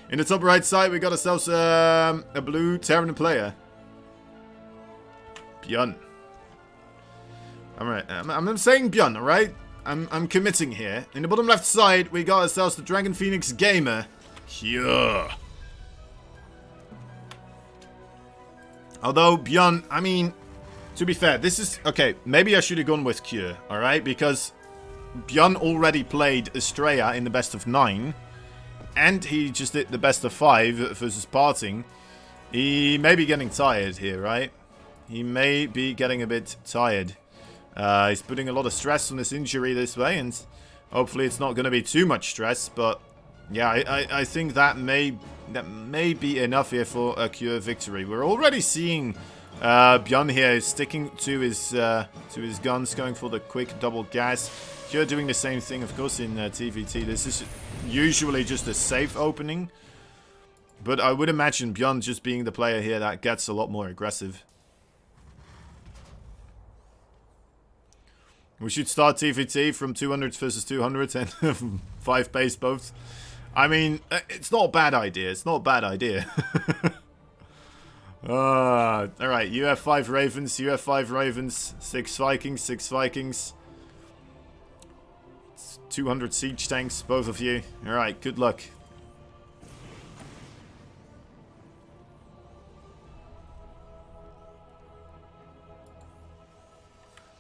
In the top right side, we got ourselves a blue Terran player. BYUN. Alright, I'm saying BYUN, alright? I'm committing here. In the bottom left side, we got ourselves the Dragon Phoenix Gamer. Cure. Although, BYUN, I mean, to be fair, this is... Okay, maybe I should have gone with Cure, alright? Because BYUN already played Estrella in the best of 9. And he just did the best of 5 versus Parting. He may be getting tired here, right? He may be getting a bit tired. He's putting a lot of stress on this injury this way, and hopefully it's not going to be too much stress. But yeah, I think that may be enough here for a Cure victory. We're already seeing BYUN here sticking to his guns, going for the quick double gas. Cure doing the same thing, of course, in TVT. This is usually just a safe opening, but I would imagine BYUN just being the player here that gets a lot more aggressive. We should start TVT from 200 versus 200 and 5 pace both. I mean, it's not a bad idea. It's not a bad idea. Alright, you have 5 Ravens, you have 5 Ravens, 6 Vikings, 6 Vikings. 200 siege tanks, both of you. Alright, good luck.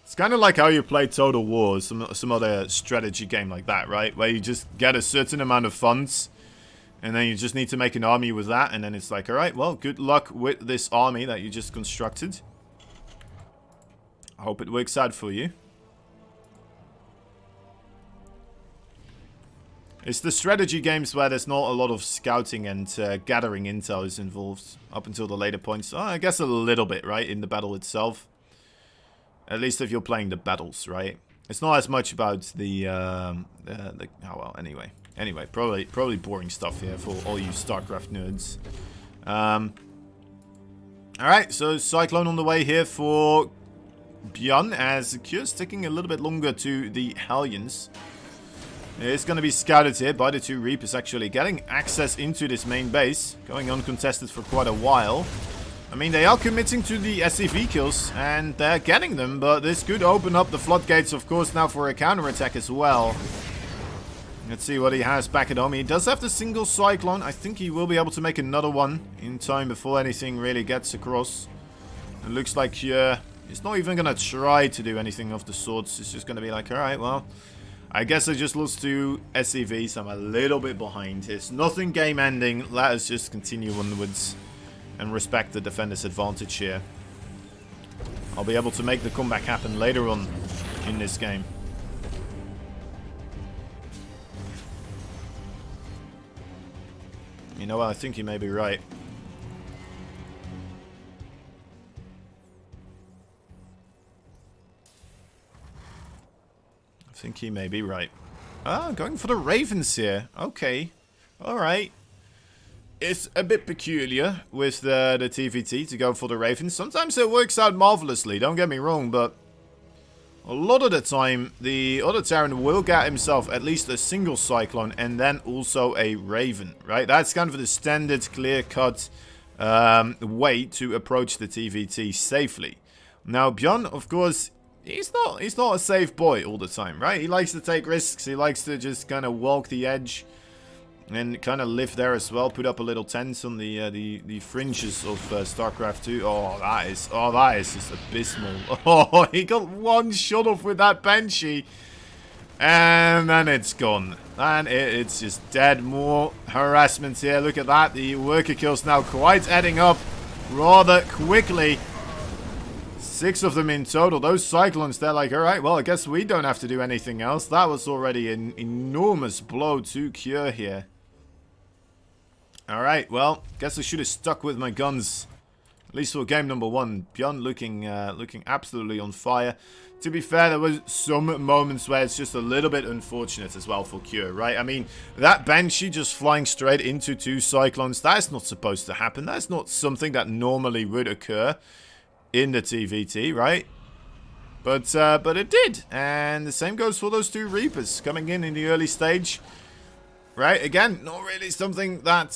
It's kind of like how you play Total War, some other strategy game like that, right? Where you just get a certain amount of funds, and then you just need to make an army with that, and then it's like, alright, well, good luck with this army that you just constructed. I hope it works out for you. It's the strategy games where there's not a lot of scouting and gathering intel is involved up until the later points. Oh, I guess a little bit, right, in the battle itself. At least if you're playing the battles, right? It's not as much about the oh well, anyway. Anyway, probably boring stuff here for all you StarCraft nerds. Alright, so Cyclone on the way here for BYUN, as Cure sticking a little bit longer to the Hellions. It's going to be scouted here by the 2 Reapers, actually getting access into this main base, going uncontested for quite a while. I mean, they are committing to the SCV kills, and they're getting them, but this could open up the floodgates, of course, now for a counterattack as well. Let's see what he has back at home. He does have the single Cyclone. I think he will be able to make another one in time before anything really gets across. It looks like he's not even going to try to do anything of the sorts. It's just going to be like, alright, well, I guess I just lost to SCV, so I'm a little bit behind. It's nothing game ending. Let us just continue onwards and respect the defender's advantage here. I'll be able to make the comeback happen later on in this game. You know what, I think you may be right. I think he may be right. Ah, going for the Ravens here. Okay. Alright. It's a bit peculiar with the TVT to go for the Ravens. Sometimes it works out marvelously, don't get me wrong, but a lot of the time, the other Terran will get himself at least a single Cyclone and then also a Raven, right? That's kind of the standard, clear-cut way to approach the TVT safely. Now, BYUN, of course, he's not a safe boy all the time, right? He likes to take risks. He likes to just kind of walk the edge and kind of live there as well. Put up a little tent on the fringes of StarCraft 2. Oh, that is just abysmal. Oh, he got one shot off with that Banshee, and then it's gone. And it's just dead. More harassment here. Look at that. The worker kills now quite adding up rather quickly. 6 of them in total. Those Cyclones, they're like, alright, well, I guess we don't have to do anything else. That was already an enormous blow to Cure here. Alright, well, guess I should have stuck with my guns. At least for game number 1. BYUN looking absolutely on fire. To be fair, there was some moments where it's just a little bit unfortunate as well for Cure, right? I mean, that Banshee just flying straight into 2 Cyclones, that's not supposed to happen. That's not something that normally would occur in the TVT, right? But it did. And the same goes for those 2 Reapers coming in the early stage. Right, again, not really something that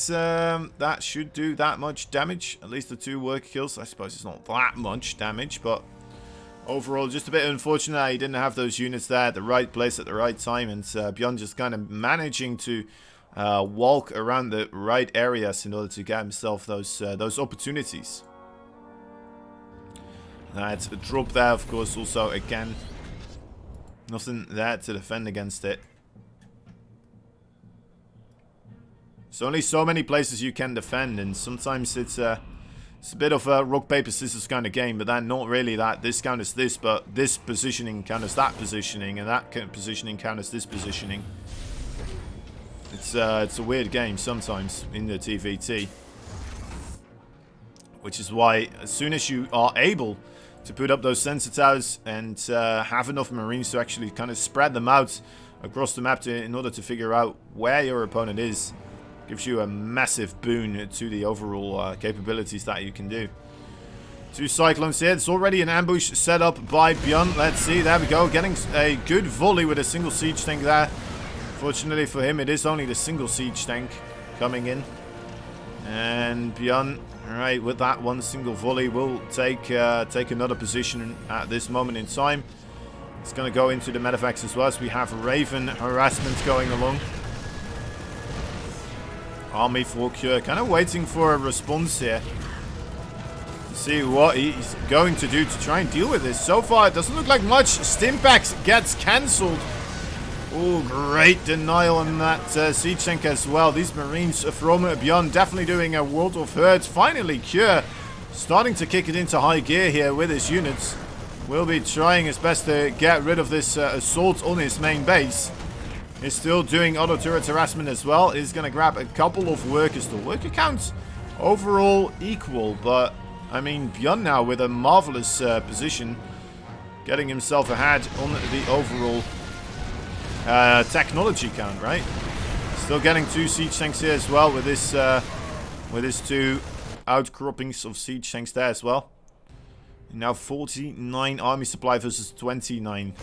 that should do that much damage. At least the 2 work kills. I suppose it's not that much damage, but overall, just a bit unfortunate he didn't have those units there at the right place at the right time, and BYUN just kind of managing to walk around the right areas in order to get himself those opportunities. That's a drop there, of course, also, again, nothing there to defend against it. There's only so many places you can defend, and sometimes it's a bit of a rock, paper, scissors kind of game, but then not really that this counters this, but this positioning counters that positioning, and that positioning counters this positioning. It's a weird game sometimes in the TVT. Which is why, as soon as you are able to put up those sensor towers and have enough Marines to actually kind of spread them out across the map in order to figure out where your opponent is, gives you a massive boon to the overall capabilities that you can do. 2 Cyclones here. It's already an ambush set up by BYUN. Let's see. There we go. Getting a good volley with a single siege tank there. Fortunately for him, it is only the single siege tank coming in. And BYUN, alright, with that one single volley, will take another position at this moment in time. It's going to go into the medevacs as well, as we have Raven harassment going along. Army for Cure, kind of waiting for a response here. See what he's going to do to try and deal with this. So far, it doesn't look like much. Stimpaks gets cancelled. Oh, great denial on that siege tank as well. These Marines from BYUN definitely doing a world of hurt. Finally, Cure starting to kick it into high gear here with his units. Will be trying his best to get rid of this assault on his main base. He's still doing auto turret harassment as well. He's going to grab a couple of workers. The worker count overall equal, but I mean BYUN now with a marvelous position, getting himself ahead on the overall technology count, right? Still getting 2 siege tanks here as well with his 2 outcroppings of siege tanks there as well. And now 49 army supply versus 29.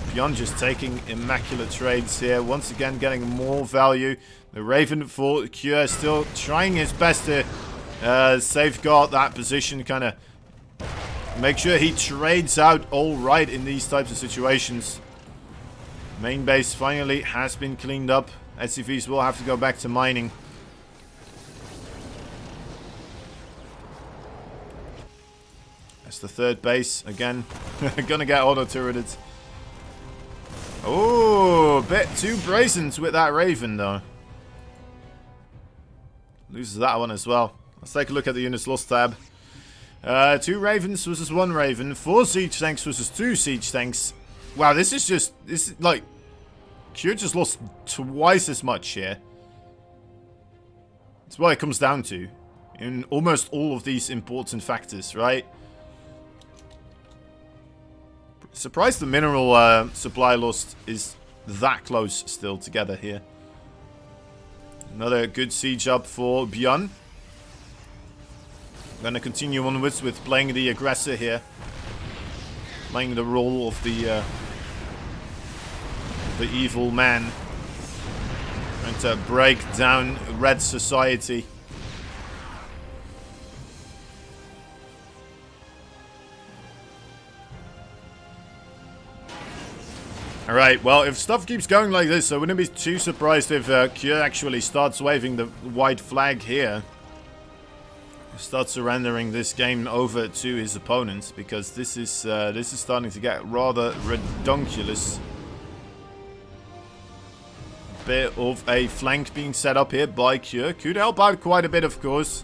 BYUN just taking immaculate trades here. Once again, getting more value. The Raven for Cure still trying his best to safeguard that position. Kind of make sure he trades out all right in these types of situations. Main base finally has been cleaned up. SCVs will have to go back to mining. That's the 3rd base. Again, gonna get auto-turreted. Oh, a bit too brazen with that Raven, though. Loses that one as well. Let's take a look at the units lost tab. 2 Ravens versus 1 Raven. 4 siege tanks versus 2 siege tanks. Wow, this is like... Cure just lost twice as much here. That's what it comes down to. In almost all of these important factors, right? Surprised the mineral supply lost is that close still together here. Another good siege up for BYUN. Going to continue onwards with playing the aggressor here. Playing the role of the evil man. Trying to break down Red Society. Alright, well, if stuff keeps going like this, I wouldn't be too surprised if Cure actually starts waving the white flag here. Starts surrendering this game over to his opponents, because this is starting to get rather redonkulous. Bit of a flank being set up here by Cure. Could help out quite a bit, of course.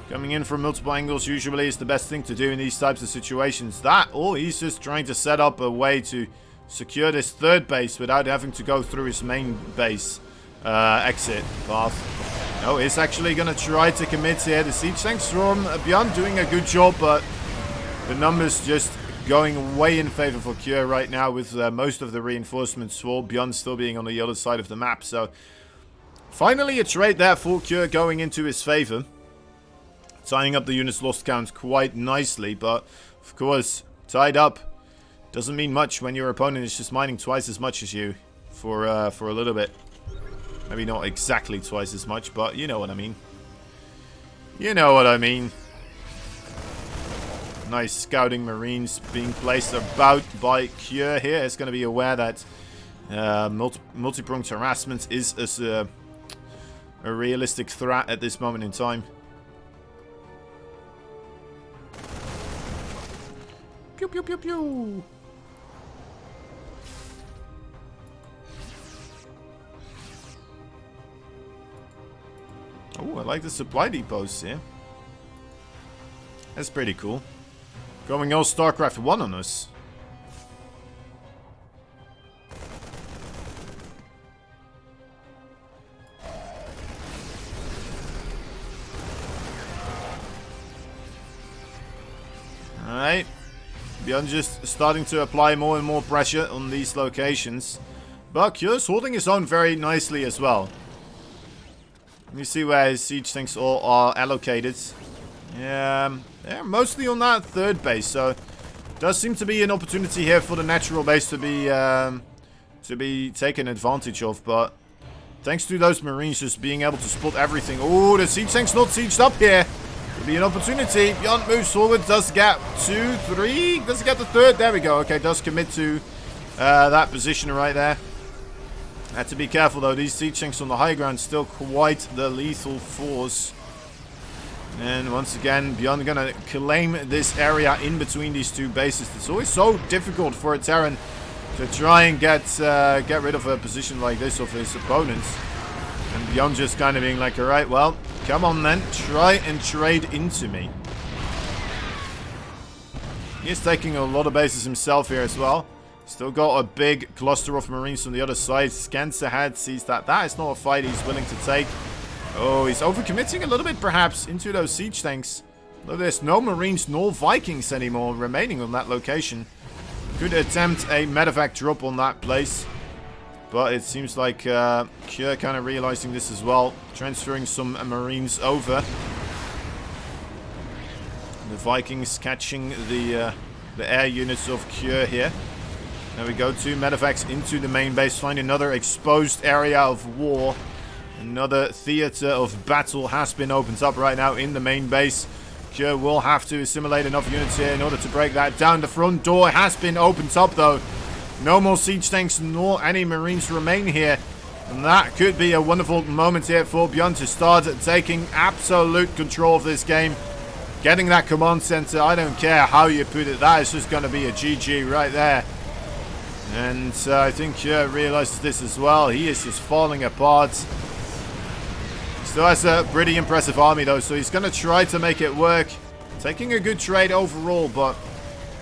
Coming in from multiple angles usually is the best thing to do in these types of situations. That, or he's just trying to set up a way to secure this 3rd base without having to go through his main base exit path. No, he's actually going to try to commit here. The siege tanks from BYUN doing a good job, but the numbers just going way in favor for Cure right now, with most of the reinforcements for BYUN still being on the other side of the map. So finally a trade there for Cure going into his favor, tying up the units lost count quite nicely. But of course, tied up doesn't mean much when your opponent is just mining twice as much as you for a little bit. Maybe not exactly twice as much, but you know what I mean. You know what I mean. Nice scouting marines being placed about by Cure here. It's going to be aware that multi-pronged harassment is a realistic threat at this moment in time. Pew pew pew pew. Oh, I like the supply depots here. That's pretty cool. Going all StarCraft 1 on us. Alright. BYUN just starting to apply more and more pressure on these locations. But Cure's holding his own very nicely as well. You see where his siege tanks all are allocated. Yeah, they're mostly on that third base, so does seem to be an opportunity here for the natural base to be taken advantage of. But thanks to those marines just being able to spot everything. Oh, the siege tank's not sieged up here. Could be an opportunity. BYUN moves forward, does get 2, 3, does get the third. There we go. Okay, does commit to that position right there. Had to be careful though, these siege tanks on the high ground still quite the lethal force. And once again, BYUN gonna claim this area in between these two bases. It's always so difficult for a Terran to try and get rid of a position like this of his opponents. And BYUN just kind of being like, alright, well, come on then, try and trade into me. He's taking a lot of bases himself here as well. Still got a big cluster of marines from the other side. Scans ahead, sees that that is not a fight he's willing to take. Oh, he's overcommitting a little bit perhaps into those siege tanks. Though there's no marines nor Vikings anymore remaining on that location. Could attempt a medevac drop on that place. But it seems like Cure kind of realizing this as well. Transferring some marines over. The Vikings catching the air units of Cure here. There we go, 2 medevacs into the main base. Find another exposed area of war. Another theater of battle has been opened up right now in the main base. Cure will have to assimilate enough units here in order to break that down. The front door has been opened up though. No more siege tanks nor any marines remain here. And that could be a wonderful moment here for BYUN to start taking absolute control of this game. Getting that command center, I don't care how you put it, that is just going to be a GG right there. And I think Cure realizes this as well. He is just falling apart. Still has a pretty impressive army though, so he's going to try to make it work. Taking a good trade overall, but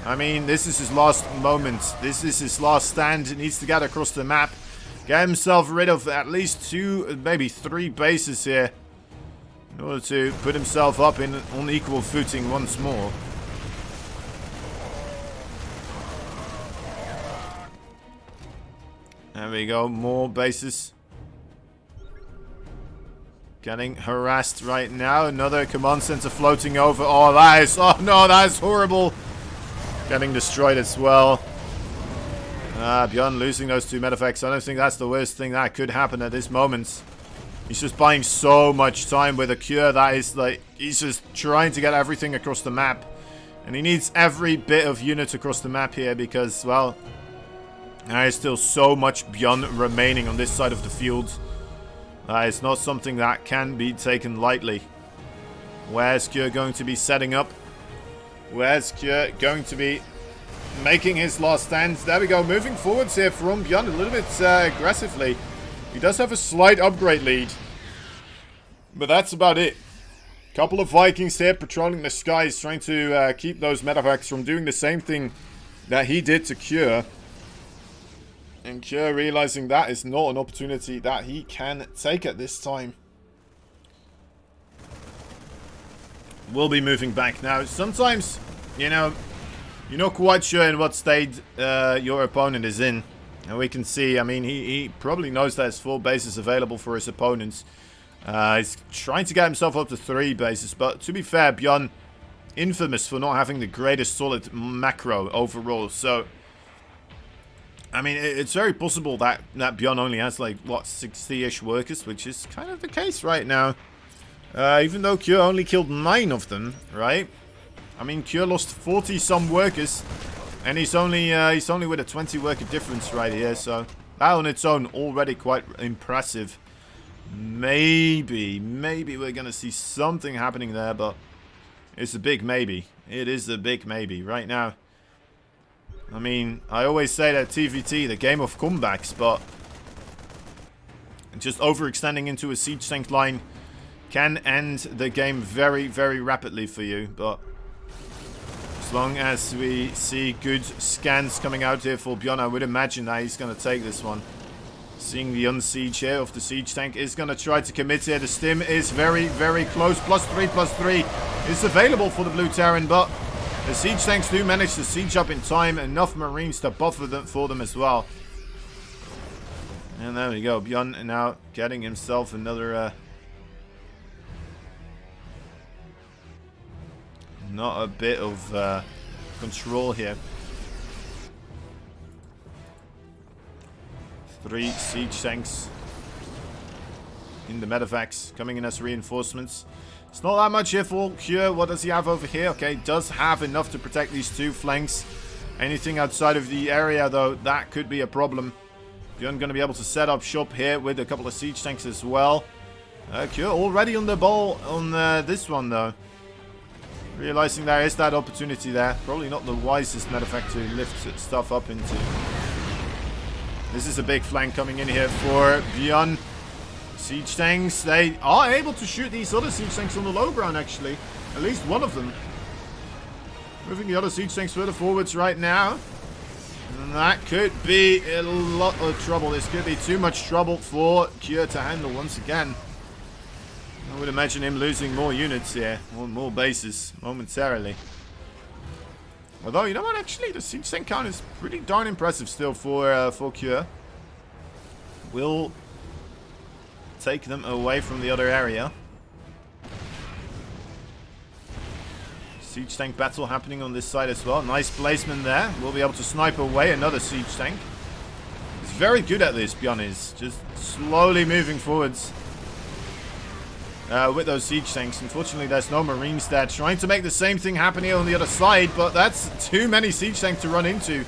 I mean, this is his last moment. This is his last stand. He needs to get across the map. Get himself rid of at least 2, maybe 3 bases here. In order to put himself up on equal footing once more. There we go, more bases. Getting harassed right now. Another command center floating over. Oh, that is... Oh, no, that is horrible. Getting destroyed as well. BYUN losing those 2 medevacs. I don't think that's the worst thing that could happen at this moment. He's just buying so much time with a Cure that is like... He's just trying to get everything across the map. And he needs every bit of unit across the map here because, well... There is still so much BYUN remaining on this side of the field. It's not something that can be taken lightly. Where's Cure going to be setting up? Where's Cure going to be making his last stand? There we go, moving forwards here from BYUN a little bit aggressively. He does have a slight upgrade lead. But that's about it. Couple of Vikings here patrolling the skies, trying to keep those medevacs from doing the same thing that he did to Cure. And Cure realizing that is not an opportunity that he can take at this time. We'll be moving back now. Sometimes, you know, you're not quite sure in what state your opponent is in. And we can see, I mean, he probably knows there's 4 bases available for his opponents. He's trying to get himself up to 3 bases. But to be fair, BYUN, infamous for not having the greatest solid macro overall. So... I mean, it's very possible that BYUN only has, like, what, 60-ish workers, which is kind of the case right now. Even though Cure only killed 9 of them, right? I mean, Cure lost 40-some workers, and he's only with a 20-worker difference right here, so that on its own already quite impressive. Maybe we're gonna see something happening there, but it's a big maybe. It is a big maybe right now. I mean, I always say that TVT, the game of comebacks, but just overextending into a siege tank line can end the game very, very rapidly for you. But as long as we see good scans coming out here for BYUN, I would imagine that he's going to take this one. Seeing the unsiege here of the siege tank is going to try to commit here. The stim is very, very close. +3/+3 is available for the blue Terran, but the siege tanks do manage to siege up in time. Enough marines to buffer them for them as well. And there we go. BYUN now getting himself another... not a bit of control here. 3 siege tanks in the medevacs coming in as reinforcements. It's not that much here for Cure. What does he have over here? Okay, does have enough to protect these 2 flanks. Anything outside of the area, though, that could be a problem. BYUN going to be able to set up shop here with a couple of siege tanks as well. Cure already on the ball on this one, though. Realizing there is that opportunity there. Probably not the wisest medevac to lift stuff up into. This is a big flank coming in here for BYUN. Siege tanks, they are able to shoot these other siege tanks on the low ground, actually. At least one of them. Moving the other siege tanks further forwards right now. And that could be a lot of trouble. This could be too much trouble for Cure to handle once again. I would imagine him losing more units here. More bases momentarily. Although, you know what, actually, the siege tank count is pretty darn impressive still for Cure. Will take them away from the other area. Siege tank battle happening on this side as well. Nice placement there. We'll be able to snipe away another siege tank. He's very good at this, BYUN is. Just slowly moving forwards with those siege tanks. Unfortunately, there's no marines there. Trying to make the same thing happen here on the other side, but that's too many siege tanks to run into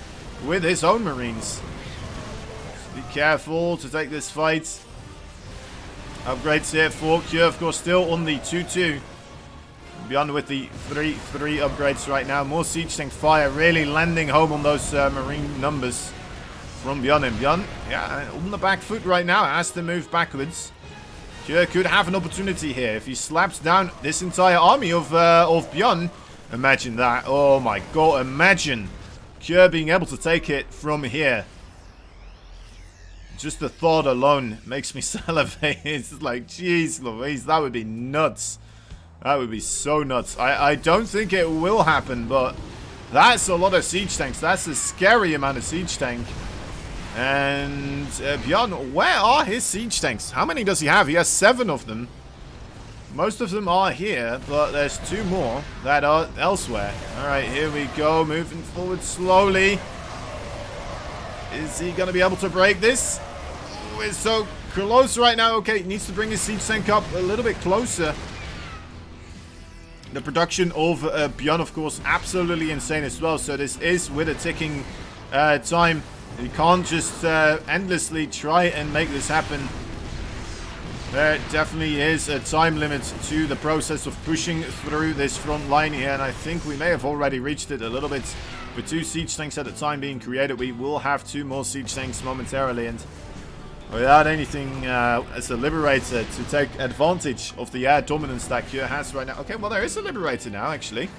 with his own marines. So be careful to take this fight. Upgrades here for Cure, of course, still on the 2-2. BYUN with the 3-3 upgrades right now. More siege tank fire really landing home on those marine numbers from BYUN. And BYUN, yeah, on the back foot right now, has to move backwards. Cure could have an opportunity here if he slaps down this entire army of BYUN. Imagine that. Oh my god, imagine Cure being able to take it from here. Just the thought alone makes me salivate. It's like, jeez Louise, that would be nuts. That would be so nuts. I don't think it will happen, but that's a lot of siege tanks. That's a scary amount of siege tank. And BYUN, where are his siege tanks? How many does he have? He has 7 of them. Most of them are here, but there's 2 more that are elsewhere. Alright, here we go. Moving forward slowly. Is he going to be able to break this? We're so close right now. Okay, he needs to bring his siege tank up a little bit closer. The production of BYUN, of course, absolutely insane as well. So this is with a ticking time. You can't just endlessly try and make this happen. There definitely is a time limit to the process of pushing through this front line here. And I think we may have already reached it a little bit. With 2 siege tanks at a time being created, we will have 2 more siege tanks momentarily. And without anything as a Liberator to take advantage of the air dominance that Cure has right now. Okay, well, there is a Liberator now, actually.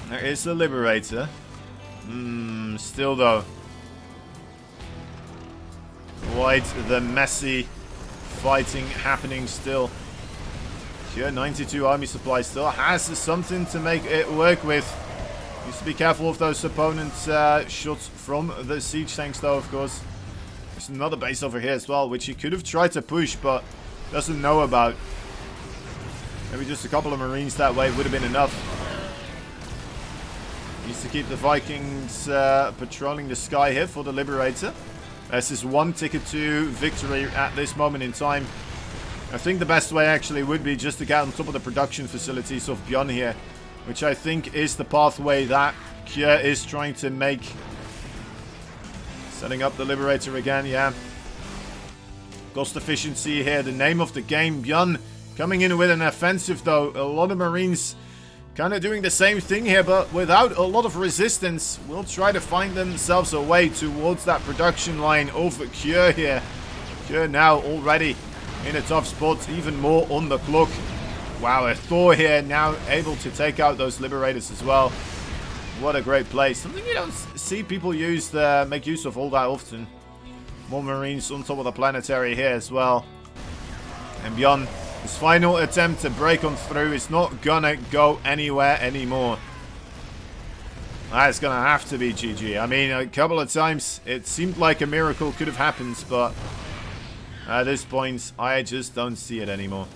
There is a Liberator. Still, though. Quite the messy fighting happening still. Cure, 92 army supply still has something to make it work with. Needs to be careful of those opponent shots from the siege tanks, though, of course. There's another base over here as well, which he could have tried to push, but doesn't know about. Maybe just a couple of marines that way would have been enough. Needs to keep the Vikings patrolling the sky here for the Liberator. This is one ticket to victory at this moment in time. I think the best way actually would be just to get on top of the production facilities of BYUN here, which I think is the pathway that Kjør is trying to make. Setting up the Liberator again, yeah. Cost efficiency here, the name of the game. BYUN coming in with an offensive though. A lot of Marines kind of doing the same thing here, but without a lot of resistance. Will try to find themselves a way towards that production line over Kjør here. Kjør now already in a tough spot, even more on the clock. Wow, a Thor here now able to take out those Liberators as well. What a great play. Something you don't see people make use of all that often. More Marines on top of the planetary here as well. And BYUN, his final attempt to break on through is not gonna go anywhere anymore. That's gonna have to be GG. I mean, a couple of times it seemed like a miracle could have happened, but at this point, I just don't see it anymore.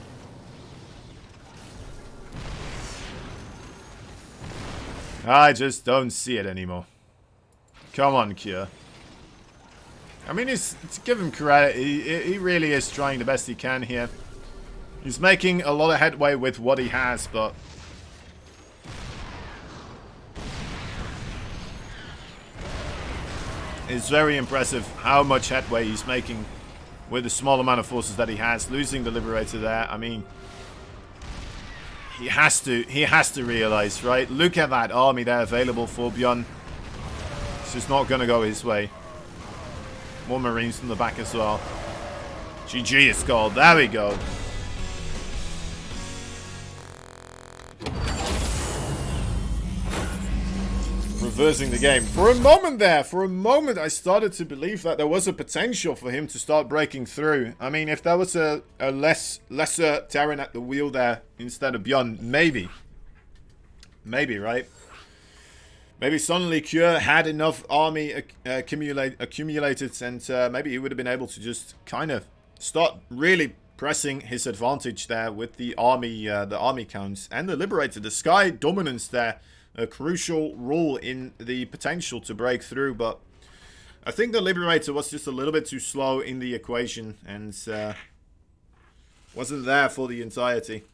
I just don't see it anymore. Come on, Kjør. I mean, to give him credit, he really is trying the best he can here. He's making a lot of headway with what he has, but it's very impressive how much headway he's making with the small amount of forces that he has. Losing the Liberator there, I mean, he has to realize, right? Look at that army there available for BYUN. It's just not going to go his way. More Marines from the back as well. GG is called. There we go. Reversing the game. For a moment I started to believe that there was a potential for him to start breaking through. I mean, if there was a lesser Terran at the wheel there instead of BYUN, maybe. Maybe, right? Maybe suddenly Kjør had enough army accumulated, and maybe he would have been able to just kind of start really pressing his advantage there with the army counts and the Liberator. The sky dominance there, a crucial role in the potential to break through, but I think the Liberator was just a little bit too slow in the equation and wasn't there for the entirety.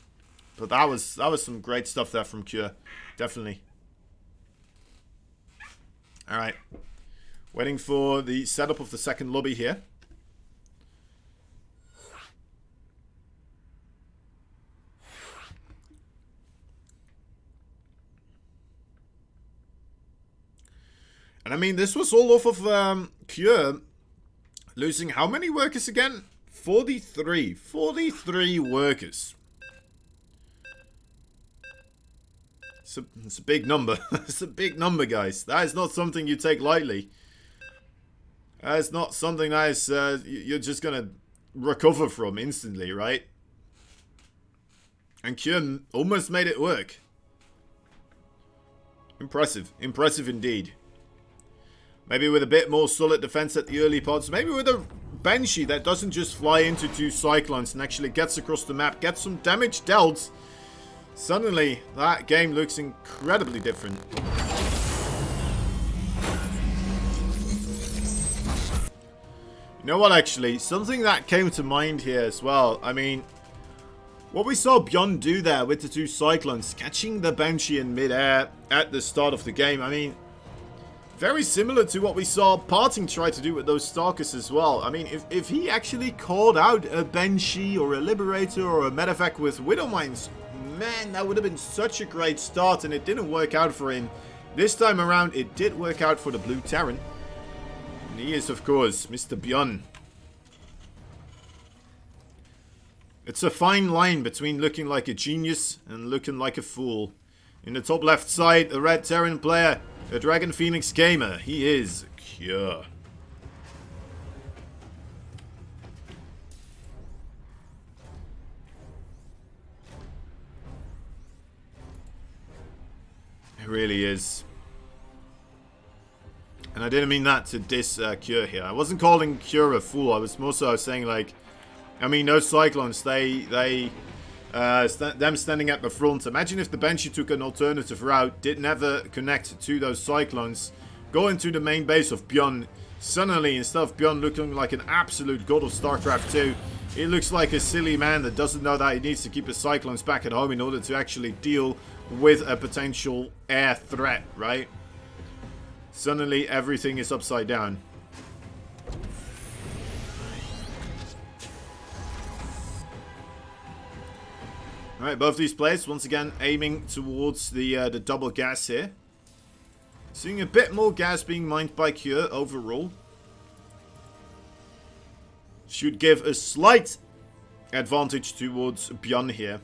But that was some great stuff there from Kjør, definitely. All right, waiting for the setup of the second lobby here. And I mean, this was all off of Kjør losing how many workers again? 43. 43 workers. It's a big number. It's a big number, guys. That is not something you take lightly. That is not something that is, you're just going to recover from instantly, right? And Kjør almost made it work. Impressive. Impressive indeed. Maybe with a bit more solid defense at the early parts. Maybe with a Banshee that doesn't just fly into two Cyclones and actually gets across the map, gets some damage dealt. Suddenly, that game looks incredibly different. You know what, actually? Something that came to mind here as well. I mean, what we saw BYUN do there with the two Cyclones, catching the Banshee in midair at the start of the game. I mean, very similar to what we saw Parting try to do with those Stalkers as well. I mean, if he actually called out a Banshee or a Liberator or a Medevac with Widow Mines, man, that would have been such a great start, and it didn't work out for him. This time around, it did work out for the Blue Terran. And he is, of course, Mr. BYUN. It's a fine line between looking like a genius and looking like a fool. In the top left side, the Red Terran player, the Dragon Phoenix gamer. He is Kjør. It really is. And I didn't mean that to diss Kjør here. I wasn't calling Kjør a fool. I was more so saying, like, I mean, those Cyclones, they them standing at the front. Imagine if the Banshee took an alternative route, did never connect to those cyclones, go into the main base of BYUN. Suddenly, instead of BYUN looking like an absolute god of StarCraft 2, it looks like a silly man that doesn't know that he needs to keep his cyclones back at home in order to actually deal with a potential air threat, right? Suddenly, everything is upside down. Alright, both these players once again aiming towards the double gas here. Seeing a bit more gas being mined by Cure overall. Should give a slight advantage towards BYUN here.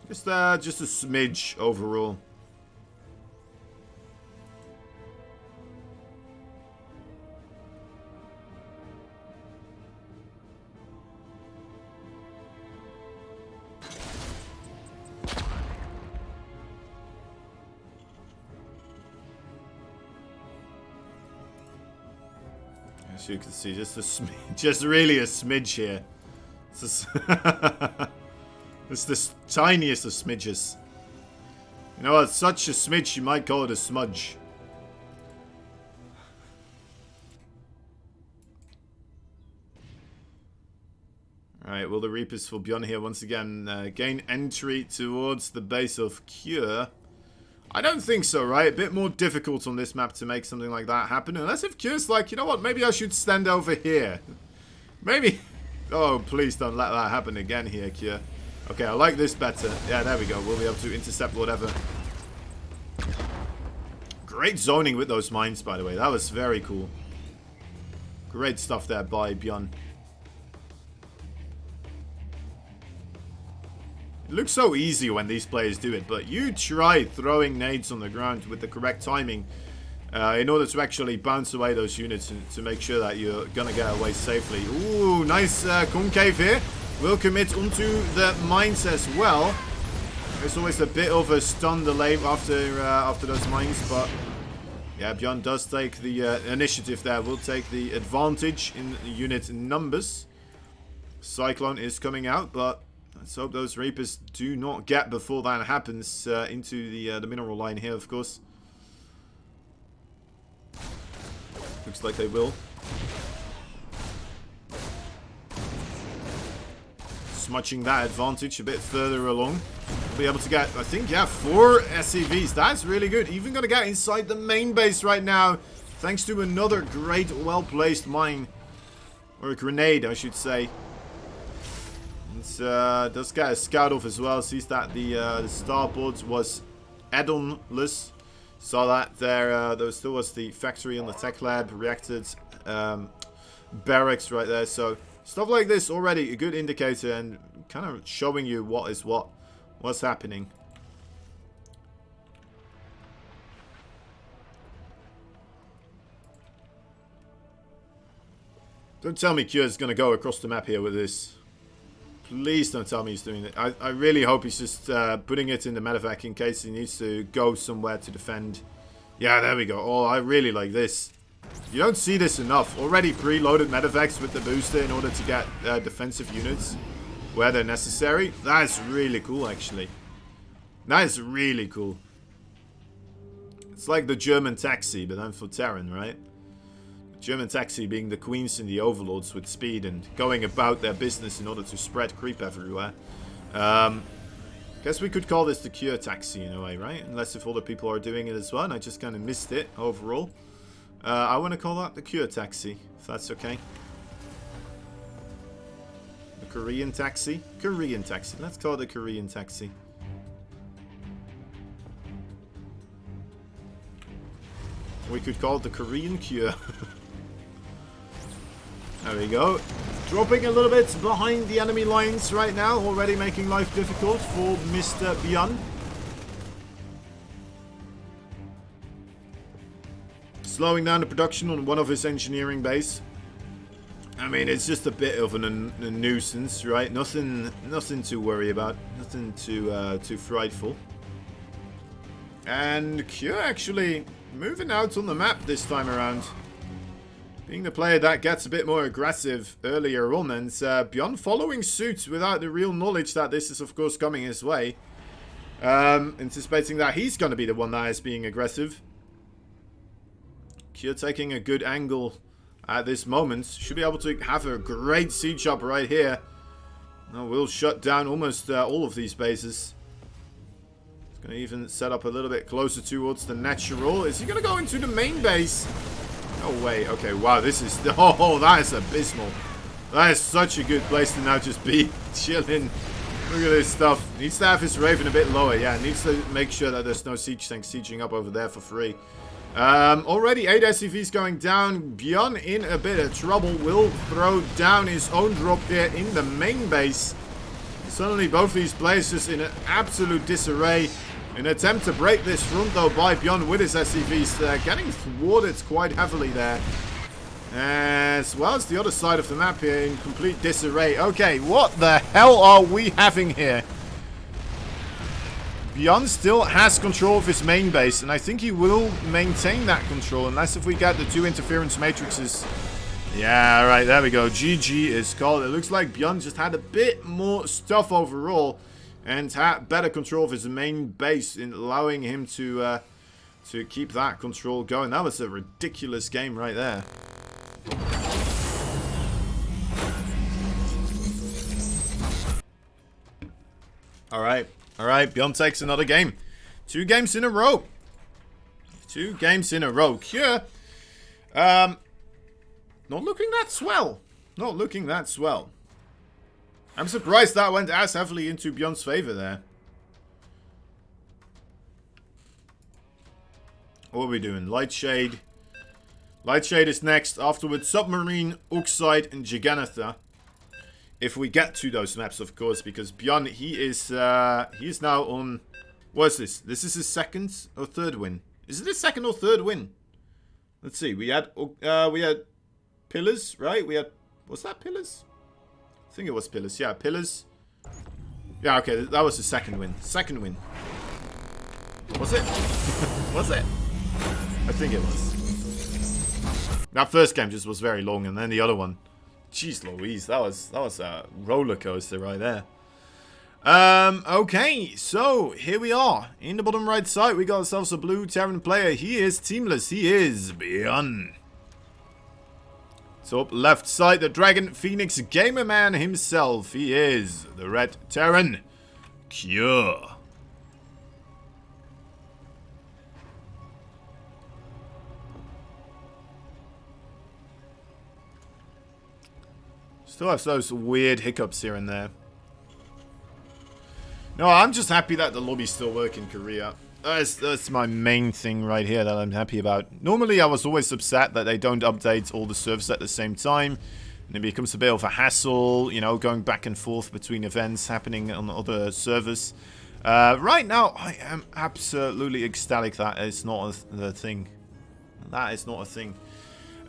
Just a smidge overall. As you can see, just really a smidge here. It's the tiniest of smidges. You know, it's such a smidge, you might call it a smudge. Alright, will the Reapers for BYUN here once again gain entry towards the base of Cure? I don't think so, right? A bit more difficult on this map to make something like that happen. Unless if Cure's like, you know what, maybe I should stand over here. Maybe. Oh, please don't let that happen again here, Cure. Okay, I like this better. Yeah, there we go. We'll be able to intercept whatever. Great zoning with those mines, by the way. That was very cool. Great stuff there by BYUN. It looks so easy when these players do it, but you try throwing nades on the ground with the correct timing in order to actually bounce away those units and to make sure that you're going to get away safely. Ooh, nice concave here. Will commit onto the mines as well. There's always a bit of a stun delay after those mines, but yeah, BYUN does take the initiative there. Will take the advantage in unit numbers. Cyclone is coming out, but let's hope those Reapers do not get before that happens into the mineral line here, of course. Looks like they will. Smudging that advantage a bit further along. We'll be able to get, I think, yeah, 4 SCVs. That's really good. Even going to get inside the main base right now, thanks to another great, well-placed mine. Or a grenade, I should say. Does get a scout off as well. Sees that the starboard was add-onless. Saw that there still was the factory on the tech lab, reacted barracks right there. So stuff like this already a good indicator and kind of showing you what's happening. Don't tell me Cure's going to go across the map here with this. Please don't tell me he's doing it. I really hope he's just putting it in the medevac in case he needs to go somewhere to defend. Yeah, there we go. Oh, I really like this. You don't see this enough. Already preloaded medevacs with the booster in order to get defensive units where they're necessary. That's really cool, actually. That is really cool. It's like the German taxi, but then for Terran, right? German taxi being the queens and the overlords with speed and going about their business in order to spread creep everywhere. Guess we could call this the Cure taxi in a way, right? Unless if other people are doing it as well, and I just kind of missed it overall. I want to call that the Cure taxi, if that's okay. The Korean taxi? Korean taxi. Let's call it the Korean taxi. We could call it the Korean Cure. There we go. Dropping a little bit behind the enemy lines right now. Already making life difficult for Mr. BYUN. Slowing down the production on one of his engineering base. I mean, it's just a bit of a nuisance, right? Nothing to worry about. Nothing too frightful. And Cure actually moving out on the map this time around. being the player that gets a bit more aggressive earlier on, and BYUN following suit without the real knowledge that this is of course coming his way. Anticipating that he's going to be the one that is being aggressive. Kyo taking a good angle at this moment. Should be able to have a great siege up right here. Now we'll shut down almost all of these bases. It's going to even set up a little bit closer towards the natural. Is he going to go into the main base? No way. Okay, wow, this is... Oh, that is abysmal. That is such a good place to now just be chilling. Look at this stuff. Needs to have his Raven a bit lower. Yeah, needs to make sure that there's no siege tanks sieging up over there for free. Already 8 SCVs going down. BYUN in a bit of trouble. Will throw down his own drop here in the main base. Suddenly both these places in an absolute disarray. An attempt to break this front though by BYUN with his SCVs. Getting thwarted quite heavily there. As well as the other side of the map here in complete disarray. Okay, what the hell are we having here? BYUN still has control of his main base, and I think he will maintain that control unless if we get the 2 interference matrices. Yeah, alright, there we go. GG is called. It looks like BYUN just had a bit more stuff overall and had better control of his main base in allowing him to keep that control going. That was a ridiculous game right there. Alright. Alright, BYUN takes another game. 2 games in a row. 2 games in a row. Cure. Not looking that swell. Not looking that swell. I'm surprised that went as heavily into BYUN's favor there. What are we doing? Lightshade. Lightshade is next. Afterwards, Submarine, Oxide, and Gigantha. If we get to those maps, of course, because BYUN, he is now on... What is this? This is his 2nd or 3rd win. Is it his 2nd or 3rd win? Let's see. We had Pillars, right? We had... Was that Pillars? I think it was Pillars. Yeah, Pillars. Yeah, okay. That was his 2nd win. 2nd win. Was it? Was it? I think it was. That first game just was very long, and then the other one... Jeez Louise, that was a roller coaster right there. Okay, so here we are. In the bottom right side, we got ourselves a blue Terran player. He is teamless. He is BYUN. Top left side, the Dragon Phoenix Gamer Man himself. He is the red Terran. Cure. Still have those weird hiccups here and there. No, I'm just happy that the lobbies still work in Korea. That's my main thing right here that I'm happy about. Normally, I was always upset that they don't update all the servers at the same time. And it becomes a bit of a hassle, you know, going back and forth between events happening on other servers. Right now, I am absolutely ecstatic that it's not a thing. That is not a thing.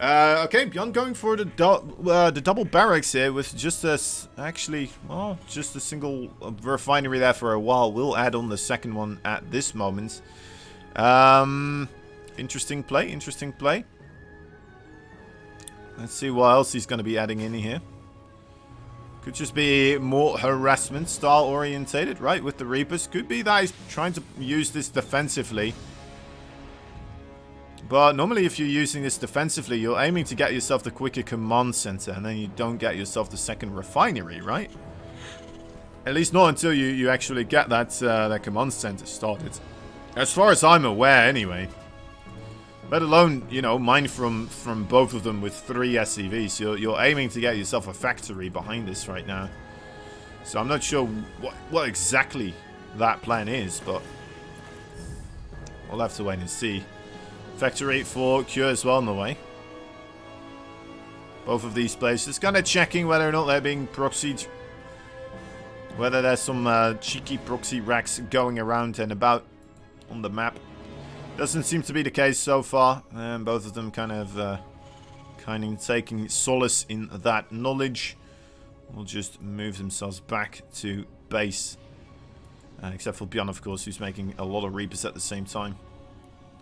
Okay, BYUN going for the double barracks here with just just a single refinery there for a while. We'll add on the 2nd one at this moment. Interesting play, interesting play. Let's see what else he's going to be adding in here. Could just be more harassment style orientated, right, with the Reapers. Could be that he's trying to use this defensively. But normally if you're using this defensively, you're aiming to get yourself the quicker command center, and then you don't get yourself the 2nd refinery, right? At least not until you actually get that command center started. As far as I'm aware, anyway. Let alone, you know, mine from both of them with 3 SCVs. You're aiming to get yourself a factory behind this right now. So I'm not sure what exactly that plan is, but we'll have to wait and see. Factory for Cure as well on the way. Both of these places. Kind of checking whether or not they're being proxied. Whether there's some cheeky proxy racks going around and about on the map. Doesn't seem to be the case so far. And both of them kind of taking solace in that knowledge. Will just move themselves back to base. Except for BYUN, of course, who's making a lot of Reapers at the same time.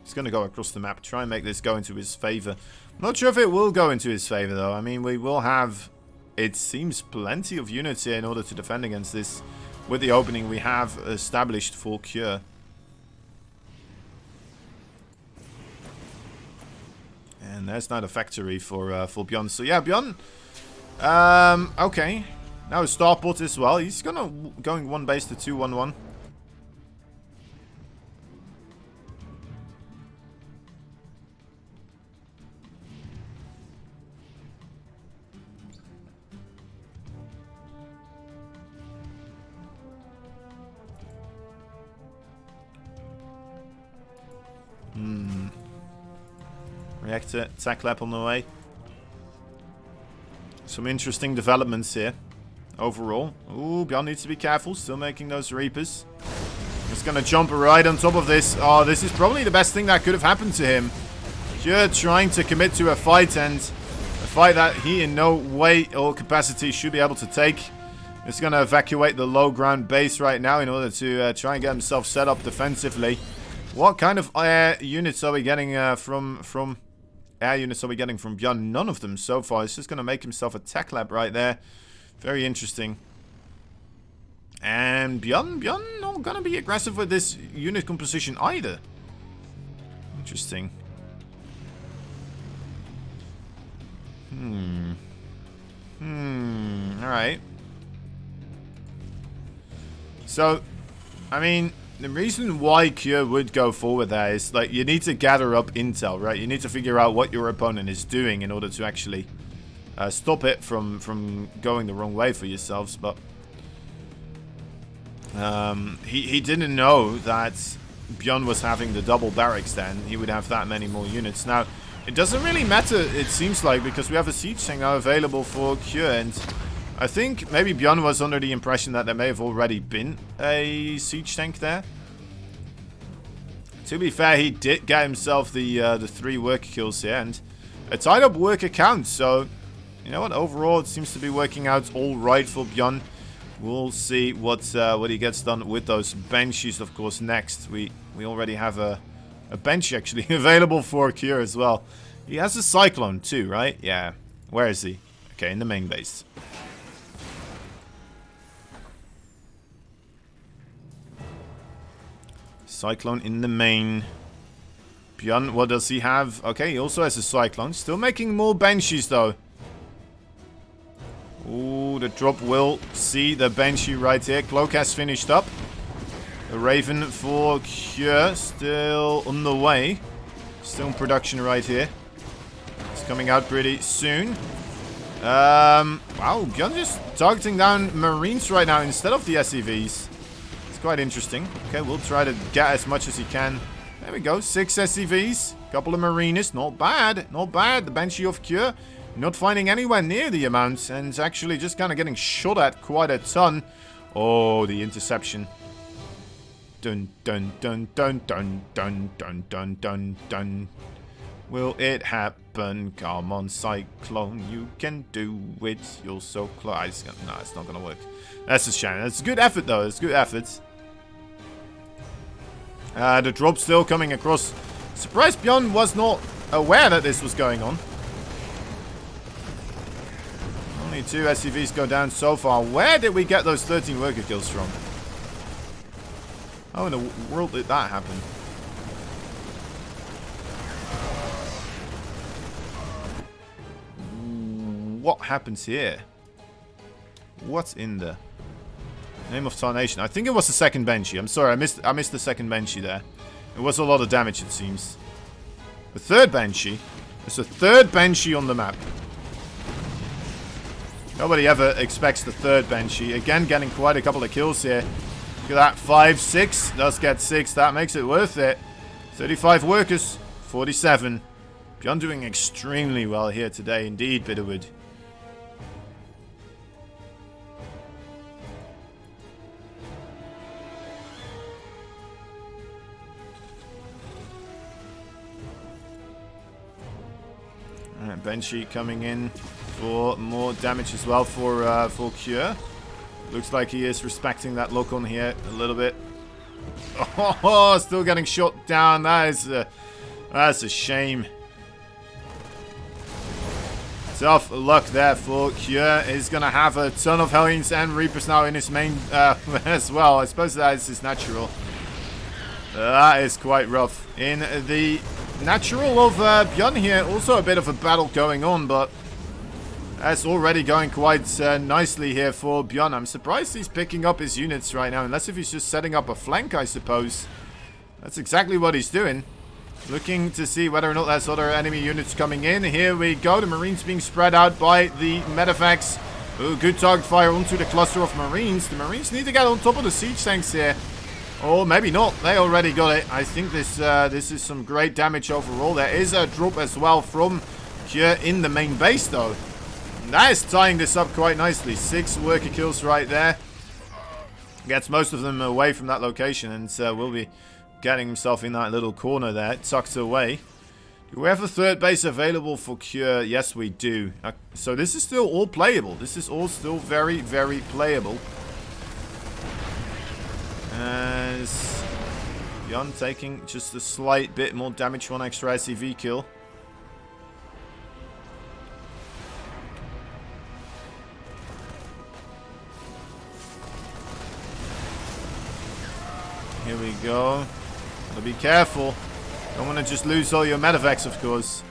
He's going to go across the map, try and make this go into his favor. Not sure if it will go into his favor, though. I mean, we will have, it seems, plenty of units here in order to defend against this. With the opening we have established for Cure. And there's not a factory for BYUN. So yeah, BYUN. Okay. Now a starport as well. He's going one base to 2-1-1. Reactor, attack lab on the way. Some interesting developments here. Overall. Ooh, BYUN needs to be careful. Still making those Reapers. He's gonna jump right on top of this. Oh, this is probably the best thing that could have happened to him. You're trying to commit to a fight, and a fight that he in no way or capacity should be able to take. He's gonna evacuate the low ground base right now in order to try and get himself set up defensively. What kind of air units are we getting from air units are we getting from BYUN? None of them so far. He's just going to make himself a tech lab right there. Very interesting. And BYUN not going to be aggressive with this unit composition either. Interesting. Alright. So, I mean, the reason why Cure would go forward there is, like, you need to gather up intel, right? You need to figure out what your opponent is doing in order to actually stop it from going the wrong way for yourselves. But he didn't know that BYUN was having the double barracks then. He would have that many more units. Now, it doesn't really matter, it seems like, because we have a siege tank now available for Cure, and I think maybe BYUN was under the impression that there may have already been a siege tank there. To be fair, he did get himself the 3 worker kills here and a tied up worker count. So, you know what? Overall, it seems to be working out all right for BYUN. We'll see what he gets done with those Banshees, of course, next. We already have a Banshee actually available for Cure as well. He has a Cyclone too, right? Yeah. Where is he? Okay, in the main base. Cyclone in the main. BYUN, what does he have? Okay, he also has a Cyclone. Still making more Banshees, though. Ooh, the drop will see the Banshee right here. Cloak has finished up. The Raven for Cure still on the way. Still in production right here. It's coming out pretty soon. Wow, BYUN just targeting down Marines right now instead of the SCVs. Quite interesting. Okay, we'll try to get as much as he can. There we go. 6 SCVs. Couple of Marines. Not bad. Not bad. The Banshee of Cure not finding anywhere near the amount. And actually just kind of getting shot at quite a ton. Oh, the interception. Dun dun dun dun dun dun dun dun dun dun. Will it happen? Come on, Cyclone. You can do it. You're so close. No, it's not going to work. That's a shame. It's a good effort, though. It's good effort. The drop still coming across. Surprised BYUN was not aware that this was going on. Only 2 SCVs go down so far. Where did we get those 13 worker kills from? How in the world did that happen? What happens here? What's in the name of Tarnation? I think it was the second Banshee. I'm sorry, I missed the second Banshee there. It was a lot of damage, it seems. The third Banshee. There's a third Banshee on the map. Nobody ever expects the third Banshee. Again, getting quite a couple of kills here. Look at that. 5, 6. Does get 6. That makes it worth it. 35 workers. 47. BYUN doing extremely well here today, indeed, Bitterwood. Alright, Banshee coming in for more damage as well for Cure. Looks like he is respecting that lock on here a little bit. Oh, still getting shot down. That is That's a shame. Tough luck there for Cure. He's going to have a ton of Hellions and Reapers now in his main as well. I suppose that is his natural. That is quite rough. In the natural of BYUN here, also a bit of a battle going on, but that's already going quite nicely here for BYUN. I'm surprised he's picking up his units right now, unless if he's just setting up a flank, I suppose. That's exactly what he's doing. Looking to see whether or not there's other enemy units coming in. Here we go. The Marines being spread out by the Medivacs. Ooh, good target fire onto the cluster of Marines. The Marines need to get on top of the siege tanks here. Or maybe not. They already got it. I think this is some great damage overall. There is a drop as well from Cure in the main base, though. And that is tying this up quite nicely. 6 worker kills right there. Gets most of them away from that location, and will be getting himself in that little corner there, tucked away. Do we have a third base available for Cure? Yes, we do. So this is still all playable. This is all still very, very playable. As BYUN taking just a slight bit more damage, 1 extra SCV kill. Here we go. Gotta be careful. Don't want to just lose all your medevacs, of course.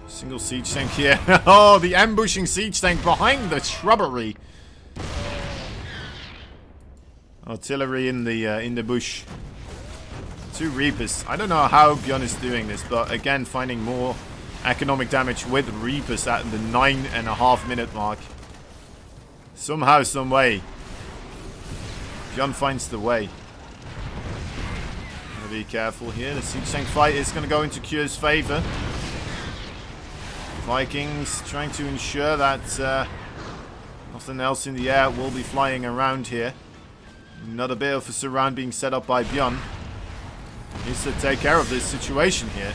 Single siege tank here. Oh, the ambushing siege tank behind the shrubbery. Artillery in the bush. 2 Reapers. I don't know how BYUN is doing this, but again, finding more economic damage with Reapers at the 9.5 minute mark. Somehow, some way. BYUN finds the way. Gotta be careful here. The siege tank fight is going to go into Cure's favor. Vikings trying to ensure that nothing else in the air will be flying around here. Another bit of a surround being set up by BYUN. Needs to take care of this situation here.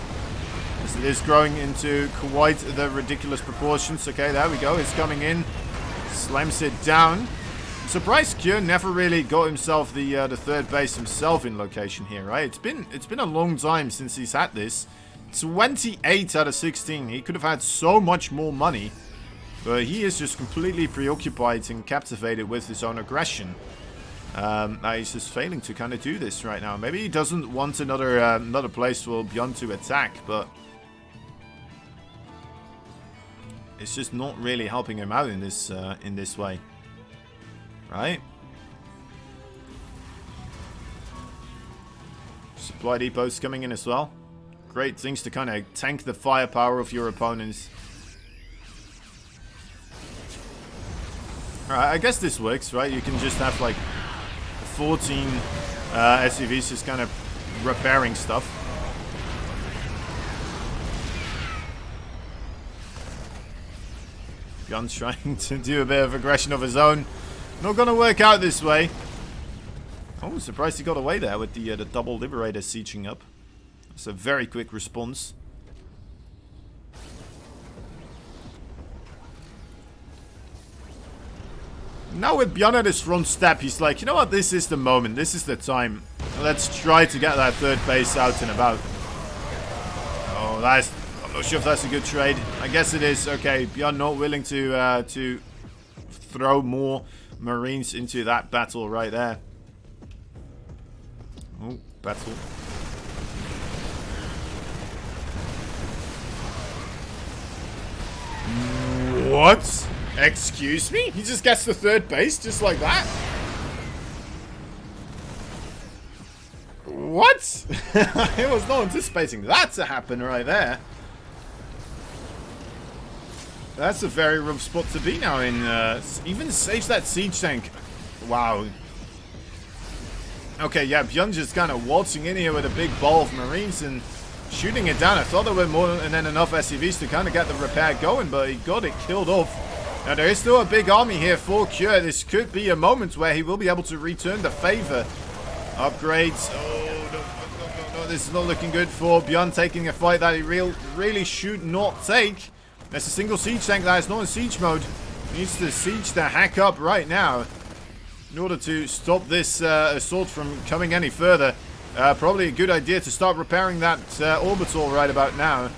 As it is growing into quite the ridiculous proportions. Okay, there we go. It's coming in. Slams it down. I'm surprised Cure never really got himself the third base himself in location here, right? It's been a long time since he's had this. 28 out of 16. He could have had so much more money. But he is just completely preoccupied and captivated with his own aggression. He's just failing to kind of do this right now. Maybe he doesn't want another place for BYUN to attack, but it's just not really helping him out in this way, right? Supply depots coming in as well. Great things to kind of tank the firepower of your opponents. Alright, I guess this works, right? You can just have like 14 SUVs just kind of repairing stuff. BYUN's trying to do a bit of aggression of his own. Not gonna work out this way. Oh, surprised he got away there with the double Liberator sieging up. It's a very quick response. Now with BYUN at his front step, he's like, you know what, this is the moment, this is the time. Let's try to get that third base out and about. Oh, I'm not sure if that's a good trade. I guess it is. Okay, BYUN not willing to throw more Marines into that battle right there. Oh, battle. What? Excuse me? He just gets the third base just like that? What? I was not anticipating that to happen right there. That's a very rough spot to be now in. Even saves that siege tank. Wow. Okay, yeah, BYUN just kind of waltzing in here with a big ball of Marines and shooting it down. I thought there were more than enough SCVs to kind of get the repair going, but he got it killed off. Now, there is still a big army here for Cure. This could be a moment where he will be able to return the favor. Upgrades. Oh, no. This is not looking good for BYUN, taking a fight that he really should not take. There's a single siege tank that is not in siege mode. He needs the siege to hack up right now. in order to stop this assault from coming any further. Probably a good idea to start repairing that orbital right about now.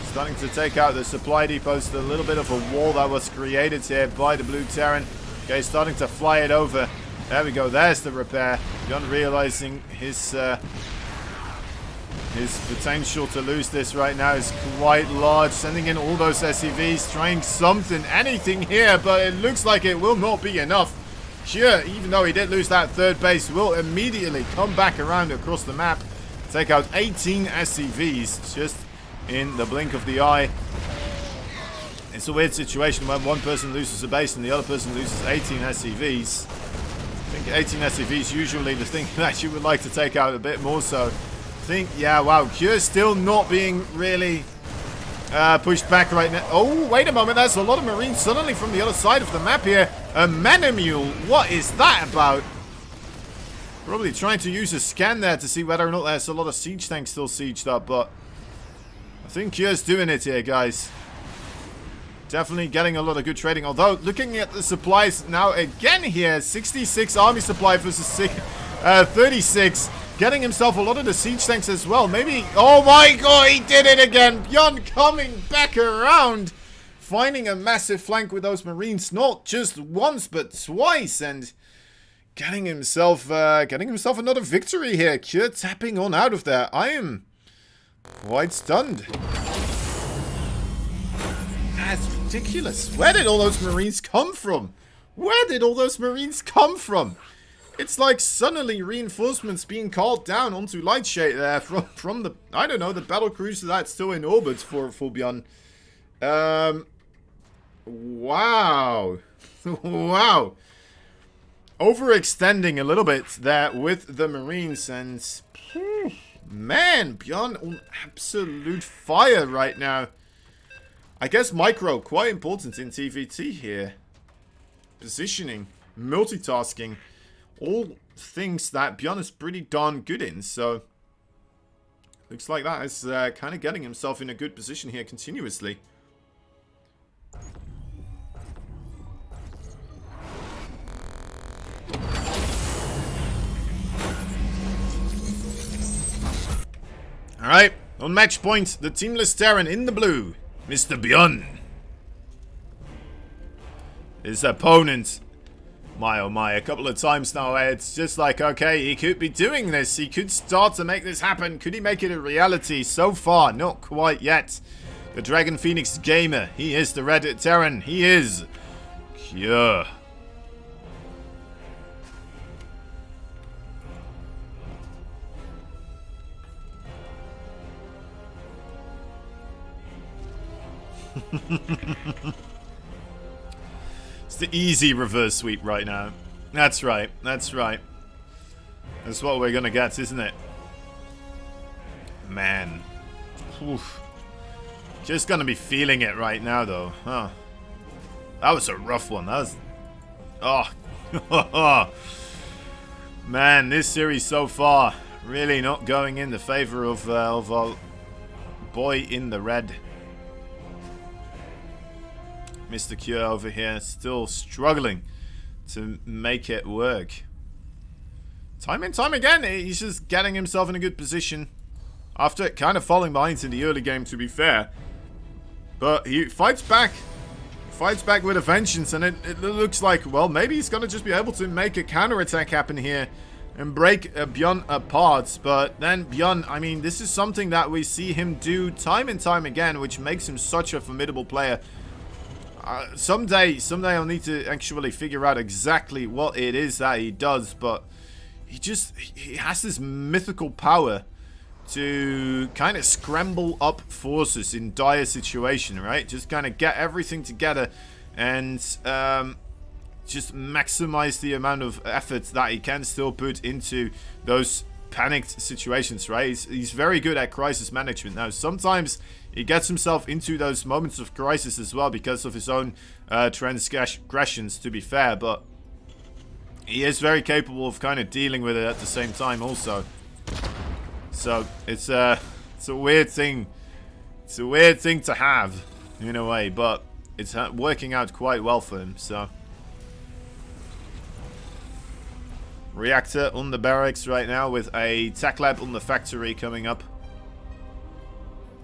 Starting to take out the supply depots. A little bit of a wall that was created here by the blue Terran. Okay, starting to fly it over. There we go. There's the repair. BYUN realizing his potential to lose this right now is quite large. Sending in all those SCVs, trying something, anything here, but it looks like it will not be enough. Sure, even though he did lose that third base, will immediately come back around across the map. Take out 18 SCVs just in the blink of the eye. It's a weird situation when one person loses a base and the other person loses 18 SCVs. I think 18 SCVs usually the thing that you would like to take out a bit more so. I think, yeah, wow, Cure's still not being really pushed back right now. Oh, wait a moment, there's a lot of Marines suddenly from the other side of the map here. A Manamule, what is that about? Probably trying to use a scan there to see whether or not there's a lot of siege tanks still sieged up, but I think Cure's doing it here, guys. Definitely getting a lot of good trading. Although, looking at the supplies now again here, 66 army supply versus 36. Getting himself a lot of the siege tanks as well. Maybe, oh my god, he did it again. BYUN coming back around. Finding a massive flank with those Marines, not just once, but twice. And getting himself another victory here. Cure tapping on out of there. I am quite stunned. That's ridiculous. Where did all those Marines come from? Where did all those Marines come from? It's like suddenly reinforcements being called down onto Lightshade there from the, I don't know, the battle cruiser that's still in orbit for BYUN. Wow. Wow. Overextending a little bit there with the Marines and, man, BYUN on absolute fire right now. I guess micro, quite important in TVT here. Positioning, multitasking, all things that BYUN is pretty darn good in, so looks like that is kind of getting himself in a good position here continuously. Alright, on match point, the teamless Terran in the blue, Mr. BYUN. His opponent, my oh my, a couple of times now, it's just like, okay, he could be doing this. He could start to make this happen. Could he make it a reality? So far, not quite yet. The Dragon Phoenix Gamer, he is the Red Terran. He is Cure. It's the easy reverse sweep right now. That's right. That's right. That's what we're gonna get, isn't it? Man. Oof. Just gonna be feeling it right now, though. Huh. That was a rough one. That was... Oh. Man, this series so far really not going in the favor of our boy in the red. Mr. Cure over here still struggling to make it work. Time and time again, he's just getting himself in a good position. After kind of falling behind in the early game, to be fair. But he fights back. Fights back with a vengeance, and it looks like, well, maybe he's going to just be able to make a counterattack happen here and break BYUN apart. But then BYUN, I mean, this is something that we see him do time and time again, which makes him such a formidable player. Someday I'll need to actually figure out exactly what it is that he does, but he has this mythical power to kind of scramble up forces in dire situation, right? Just kind of get everything together and just maximize the amount of effort that he can still put into those panicked situations, right? He's very good at crisis management. Now, sometimes he gets himself into those moments of crisis as well because of his own transgressions, to be fair, but he is very capable of kind of dealing with it at the same time also. So it's a weird thing. It's a weird thing to have in a way, but it's working out quite well for him. So Reactor on the barracks right now with a tech lab on the factory coming up.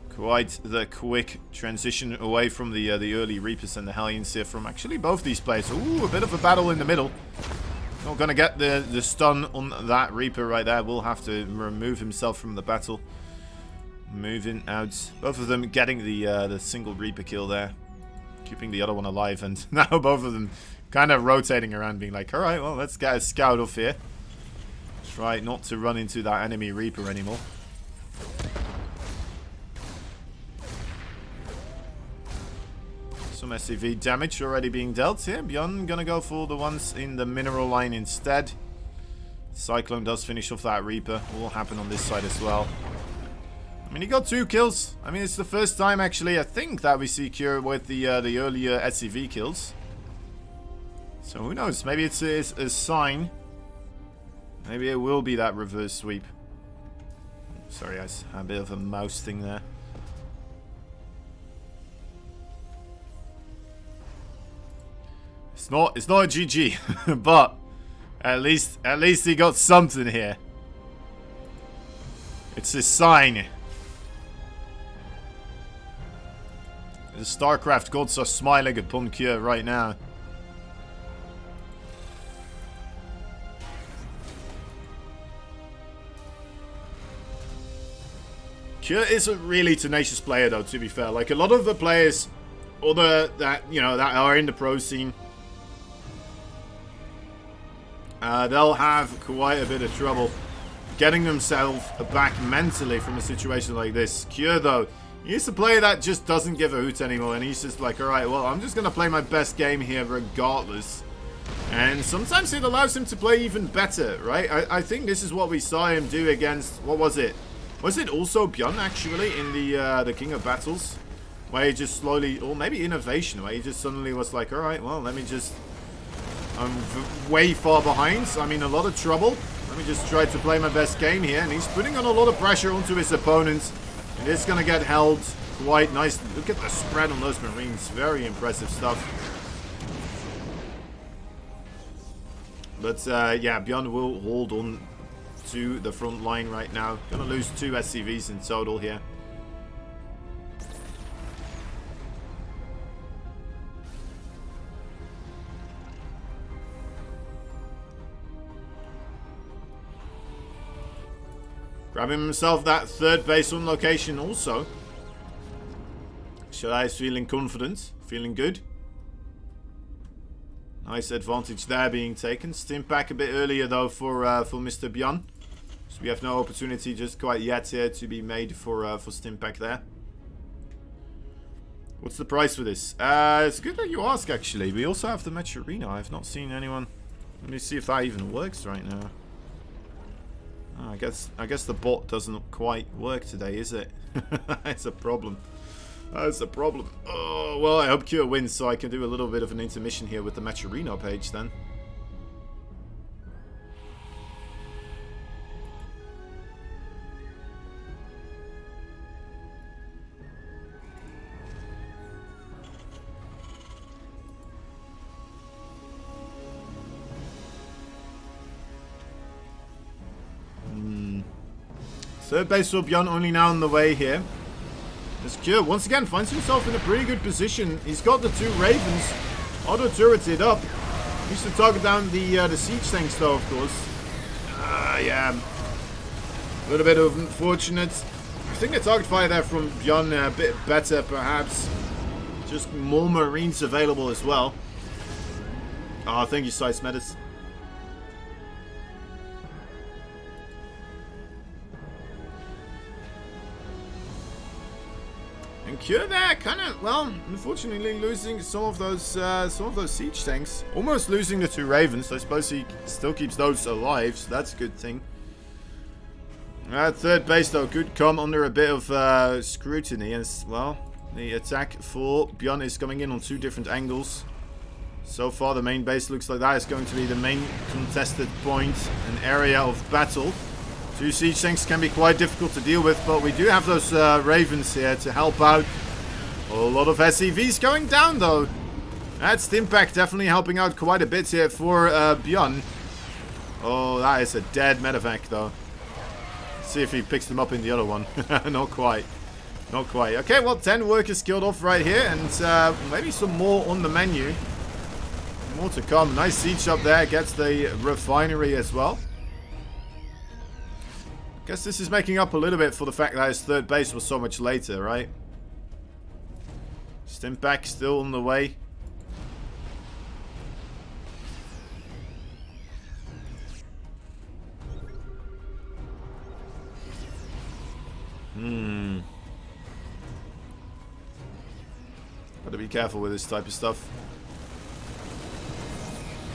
Quite the quick transition away from the early Reapers and the Hellions here from actually both these players. Ooh, a bit of a battle in the middle. Not gonna get the stun on that Reaper right there. Will have to remove himself from the battle. Moving out. Both of them getting the single Reaper kill there. Keeping the other one alive. And now both of them kind of rotating around being like, alright, well, let's get a scout off here. Try not to run into that enemy Reaper anymore. Some SCV damage already being dealt here. BYUN gonna go for the ones in the mineral line instead. Cyclone does finish off that Reaper. Will happen on this side as well. I mean, he got 2 kills. I mean, it's the first time actually, I think, that we see Cure with the earlier SCV kills. So who knows? Maybe it's a sign. Maybe it will be that reverse sweep. Sorry, guys. A bit of a mouse thing there. It's not a GG, but at least he got something here. It's a sign. The StarCraft gods are smiling upon Cure right now. Cure is a really tenacious player, though, to be fair. Like, a lot of the players, that are in the pro scene, they'll have quite a bit of trouble getting themselves back mentally from a situation like this. Cure, though, he's a player that just doesn't give a hoot anymore, and he's just like, alright, well, I'm just going to play my best game here regardless. And sometimes it allows him to play even better, right? I think this is what we saw him do against, what was it? Was it also BYUN, actually, in the King of Battles? Where he just slowly, or maybe Innovation, where he just suddenly was like, alright, well, let me just... I'm way far behind, so I'm in a lot of trouble. Let me just try to play my best game here. And he's putting on a lot of pressure onto his opponent. And it's going to get held quite nicely. Look at the spread on those Marines. Very impressive stuff. But, yeah, BYUN will hold on to the front line right now. Gonna lose 2 SCVs in total here. Grabbing himself that 3rd base on location also. Shadai is feeling confident, feeling good. Nice advantage there being taken. Stimp back a bit earlier though for Mr. BYUN. So we have no opportunity just quite yet here to be made for Stimp back there. What's the price for this? It's good that you ask, actually. We also have the match arena. I've not seen anyone. Let me see if that even works right now. Oh, I guess the bot doesn't quite work today, is it? It's a problem. That's a problem. Oh, well, I hope Cure wins so I can do a little bit of an intermission here with the match arena page then. Third base for BYUN only now on the way here. As Cure once again finds himself in a pretty good position. He's got the 2 Ravens auto-turreted up. Needs to target down the siege tanks though, of course. Yeah. A little bit of unfortunate. I think the target fire there from BYUN a bit better perhaps. Just more Marines available as well. Oh, thank you, Size Metis. And Cure there, kind of, well, unfortunately losing some of those siege tanks. Almost losing the 2 Ravens. I suppose he still keeps those alive, so that's a good thing. That 3rd base, though, could come under a bit of scrutiny as, well, the attack for BYUN is coming in on 2 different angles. So far, the main base looks like that is going to be the main contested point, an area of battle. 2 siege tanks can be quite difficult to deal with, but we do have those Ravens here to help out. A lot of SCVs going down, though. That Stimpack definitely helping out quite a bit here for BYUN. Oh, that is a dead medevac, though. Let's see if he picks them up in the other one. Not quite. Not quite. Okay, well, 10 workers killed off right here, and maybe some more on the menu. More to come. Nice siege up there. Gets the refinery as well. Guess this is making up a little bit for the fact that his third base was so much later, right? Stimpack still on the way. Gotta be careful with this type of stuff.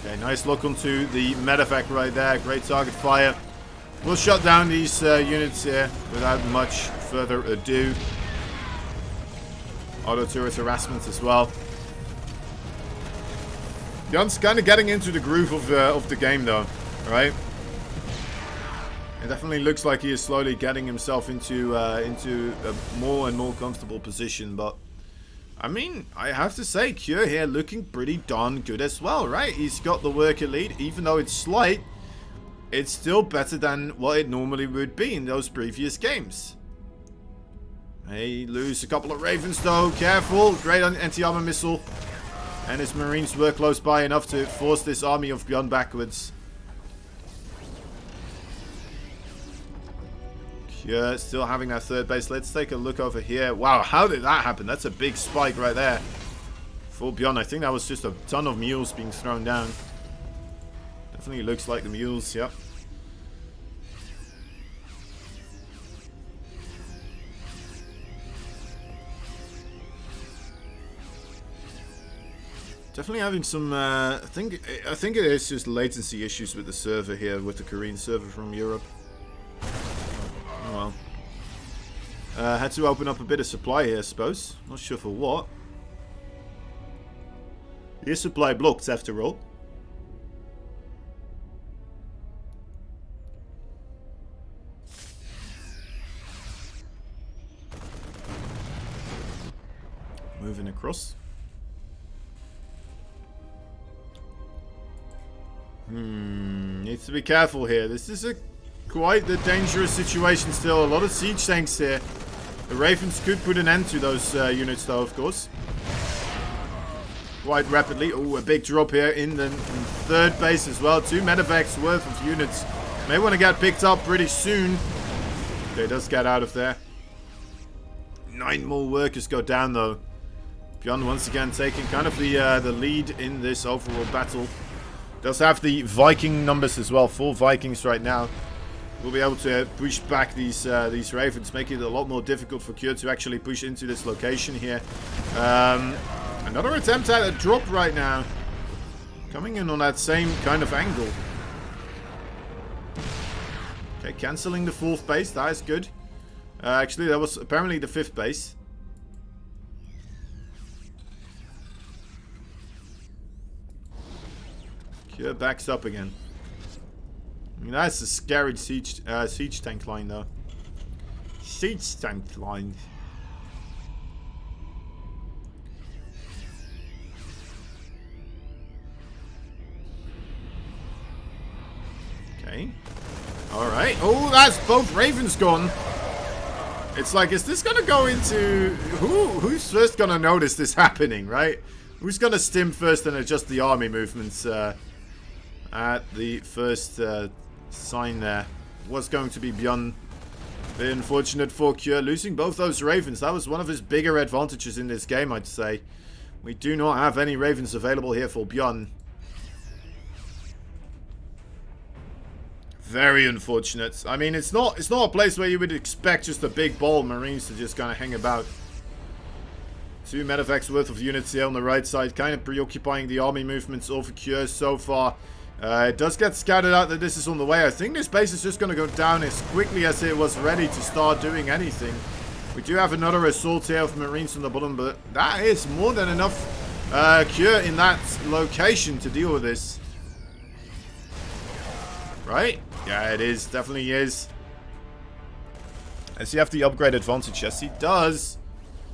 Okay, nice lock onto the medevac right there. Great target fire. We'll shut down these units here without much further ado. Auto turret harassment as well. BYUN's kind of getting into the groove of the game though, right? It definitely looks like he is slowly getting himself into a more and more comfortable position, but I mean, I have to say, Cure here looking pretty darn good as well, right? He's got the worker lead, even though it's slight, it's still better than what it normally would be in those previous games. Hey, lose a couple of Ravens though, careful, great anti-armor missile. And his Marines were close by enough to force this army of BYUN backwards. Cure still having that third base. Let's take a look over here. Wow, how did that happen? That's a big spike right there. For BYUN, I think that was just a ton of mules being thrown down. Definitely looks like the mules, yep. Definitely having some, I think it is just latency issues with the server here, with the Korean server from Europe. Oh well. Had to open up a bit of supply here, I suppose. Not sure for what. Your supply blocked, after all. Moving across. Needs to be careful here. This is quite the dangerous situation still. A lot of siege tanks here. The Ravens could put an end to those units though, of course. Quite rapidly. Oh, a big drop here in the third base as well. 2 medevacs worth of units. May want to get picked up pretty soon. Okay, does get out of there. 9 more workers go down though. BYUN once again taking kind of the lead in this overall battle. Does have the Viking numbers as well. 4 Vikings right now. We'll be able to push back these Ravens, making it a lot more difficult for Cure to actually push into this location here. Another attempt at a drop right now. Coming in on that same kind of angle. Okay, cancelling the 4th base. That is good. Actually, that was apparently the 5th base. Cure backs up again. I mean, that's a scary siege tank line, though. Siege tank line. Okay. Alright. Oh, that's both Ravens gone. It's like, is this gonna go into... Who's first gonna notice this happening, right? Who's gonna stim first and adjust the army movements at the first sign there? Was going to be BYUN. Very unfortunate for Cure, losing both those Ravens. That was one of his bigger advantages in this game, I'd say. We do not have any Ravens available here for BYUN. Very unfortunate. I mean, it's not a place where you would expect just a big ball of Marines to just kind of hang about. 2 medevacs worth of units here on the right side, kind of preoccupying the army movements over Cure so far. It does get scouted out that this is on the way. I think this base is just going to go down as quickly as it was ready to start doing anything. We do have another assault here of Marines on the bottom, but that is more than enough Cure in that location to deal with this. Right? Yeah, it is. Definitely is. Does he have the upgrade advantage? Yes, he does.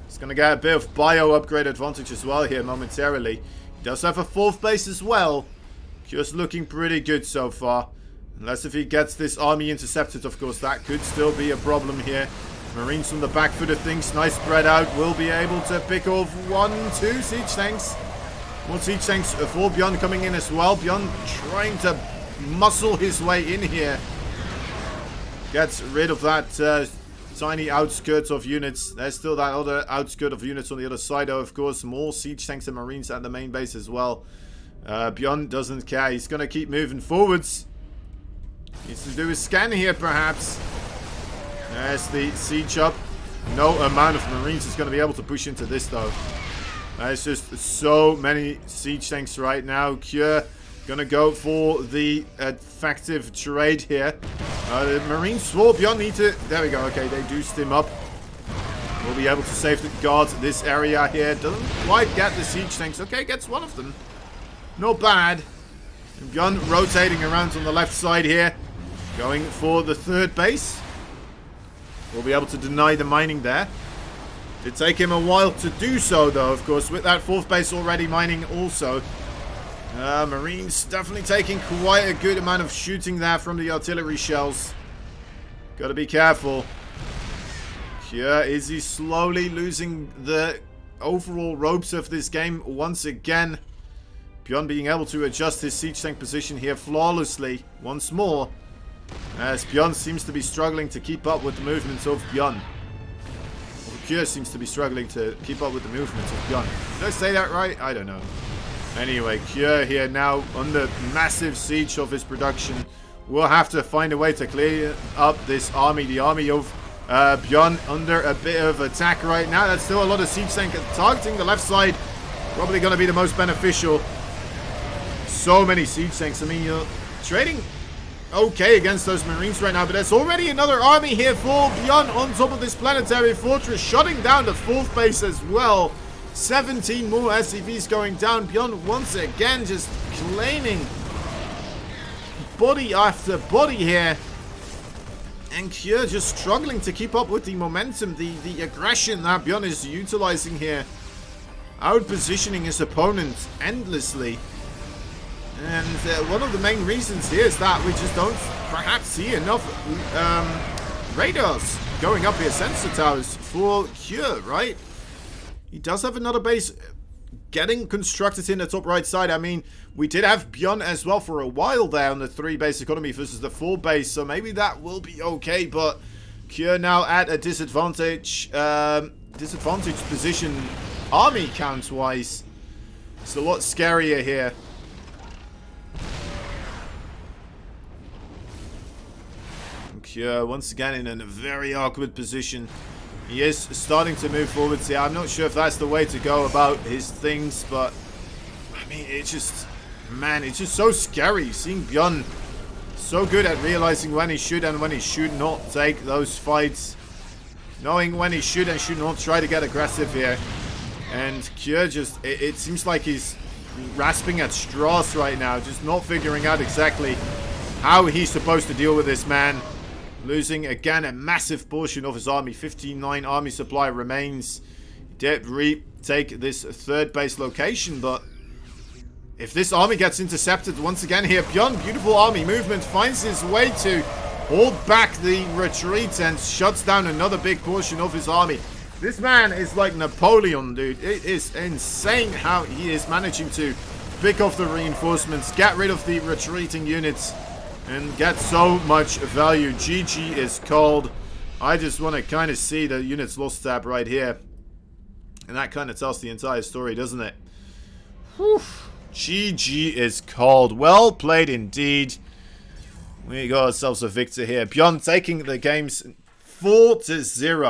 He's going to get a bit of bio upgrade advantage as well here momentarily. He does have a 4th base as well. Just looking pretty good so far. Unless if he gets this army intercepted, of course, that could still be a problem here. Marines from the back foot of things, nice spread out, will be able to pick off 1, 2 siege tanks. More siege tanks for BYUN coming in as well. BYUN trying to muscle his way in here. Gets rid of that tiny outskirts of units. There's still that other outskirt of units on the other side, though, of course. More siege tanks and marines at the main base as well. BYUN doesn't care. He's going to keep moving forwards. Needs to do a scan here, perhaps. There's the siege up. No amount of marines is going to be able to push into this, though. There's just so many siege tanks right now. Cure going to go for the effective trade here. The marines for BYUN need to... There we go. Okay, they do stim up. We'll be able to save the guard this area here. Doesn't quite get the siege tanks. Okay, gets one of them. Not bad. BYUN rotating around on the left side here. Going for the third base. We'll be able to deny the mining there. Did take him a while to do so, though, of course, with that fourth base already mining also. Marines definitely taking quite a good amount of shooting there from the artillery shells. Gotta be careful. Here is he slowly losing the overall ropes of this game once again. BYUN being able to adjust his siege tank position here flawlessly once more. As BYUN seems to be struggling to keep up with the movements of BYUN. Cure seems to be struggling to keep up with the movements of BYUN. Did I say that right? I don't know. Anyway, Cure here now under massive siege of his production. We'll have to find a way to clear up this army. The army of BYUN under a bit of attack right now. That's still a lot of siege tank targeting the left side. Probably going to be the most beneficial. So many siege tanks. I mean, you're trading okay against those marines right now, but there's already another army here for BYUN on top of this planetary fortress, shutting down the fourth base as well. 17 more SCVs going down. BYUN once again just claiming body after body here. And Cure just struggling to keep up with the momentum, the aggression that BYUN is utilizing here. Out-positioning his opponent endlessly. And one of the main reasons here is that we just don't perhaps see enough radars going up here, sensor towers for Cure, right? He does have another base getting constructed in the top right side. I mean, we did have BYUN as well for a while there on the 3-base economy versus the 4-base, so maybe that will be okay, but Cure now at a disadvantage position army count-wise. It's a lot scarier here. Cure once again in a very awkward position. He is starting to move forwards here. I'm not sure if that's the way to go about his things, but I mean, it's just, man, it's just so scary seeing BYUN so good at realizing when he should and when he should not take those fights, knowing when he should and should not try to get aggressive here. And Cure just, it seems like he's grasping at straws right now, just not figuring out exactly how he's supposed to deal with this man. Losing again a massive portion of his army. 59 army supply remains. Did retake this third base location, but if this army gets intercepted once again here, BYUN, beautiful army movement, finds his way to hold back the retreat and shuts down another big portion of his army. This man is like Napoleon, dude. It is insane how he is managing to pick off the reinforcements, get rid of the retreating units, and get so much value. GG is called. I just want to kind of see the units lost tab right here. And that kind of tells the entire story, doesn't it? Whew. GG is called. Well played indeed. We got ourselves a victor here. BYUN taking the games 4-0.